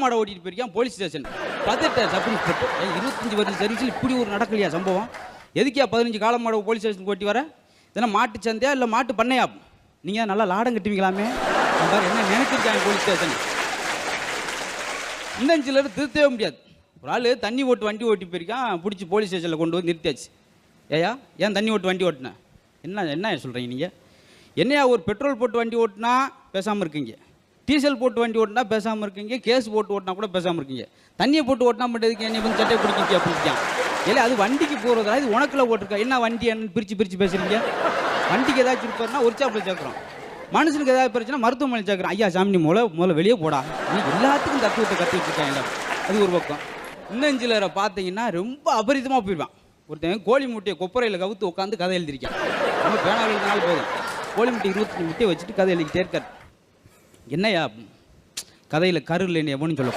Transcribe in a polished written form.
மாட ஓட்டிட்டு போயிருக்கான் போலீஸ் ஸ்டேஷன். பதட்ட சப் இன்ஸ்பெக்டர் 25 வருஷம் சர்வீஸில் இப்படி ஒரு நடக்கலையா சம்பவம்? எதுக்கியா 15 காலம் மாட போலீஸ் ஸ்டேஷனுக்கு ஓட்டி வர? இதெல்லாம் மாட்டு சந்தையா இல்லை மாட்டு பண்ணையா? நீங்கள் நல்லா லாடம் கட்டுவீங்களாமே. பாரு என்ன நினைச்சிருக்காங்க போலீஸ் ஸ்டேஷன். இந்த சிலர் திருத்தவே முடியாது. ஒரு ஆள் தண்ணி ஓட்டு வண்டி ஓட்டி போயிருக்கான், பிடிச்சி போலீஸ் ஸ்டேஷனில் கொண்டு வந்து நிறுத்தியாச்சு. ஏயா ஏன் தண்ணி ஓட்டு வண்டி ஓட்டினேன்? என்ன சொல்கிறீங்க நீங்கள்? என்னையா ஒரு பெட்ரோல் போட்டு வண்டி ஓட்டினா பேசாமல் இருக்கீங்க, டீசல் போட்டு வண்டி ஓட்டினா பேசாமல் இருக்கீங்க, கேஸ் போட்டு ஓட்டினா கூட பேசாமல் இருக்கீங்க, தண்ணியை போட்டு ஓட்டினா மட்டும் என்னை வந்து சட்டையை பிடிக்கிட்டியா பிடிக்கான்? இல்லை அது வண்டிக்கு போகிறதா, இது உனக்குள்ள ஓட்டிருக்கா? என்ன வண்டி என்னன்னு பிரித்து பேசுகிறீங்க? வண்டிக்கு ஏதாச்சும் இருப்பாருன்னா ஒரு சாப்பில் சேர்க்குறோம், மனுஷனுக்கு ஏதாவது பிரச்சனை மருத்துவமனை சேர்க்குறோம். ஐயா சாமி முதல்ல வெளியே போடா, நீ எல்லாத்துக்கும் தத்துவத்தை கற்றுக்கிட்டு இருக்காங்க. அது ஒரு பக்கம். இன்னும் சிலரை பார்த்தீங்கன்னா ரொம்ப அபரிதமாக போயிடுவான். ஒருத்தன் கோழி முட்டையை கொப்பரையில் கவுத்து உட்காந்து கதை எழுதிருக்கான். நம்ம பேனாவில் எழுதினாலும் போதும், கோழி முட்டை 25 முட்டையை வச்சுட்டு கதை எழுதிக்கிட்டே இருக்கார். என்னையா கதையில் கரு இல்லைன்னு எவனும் சொல்ல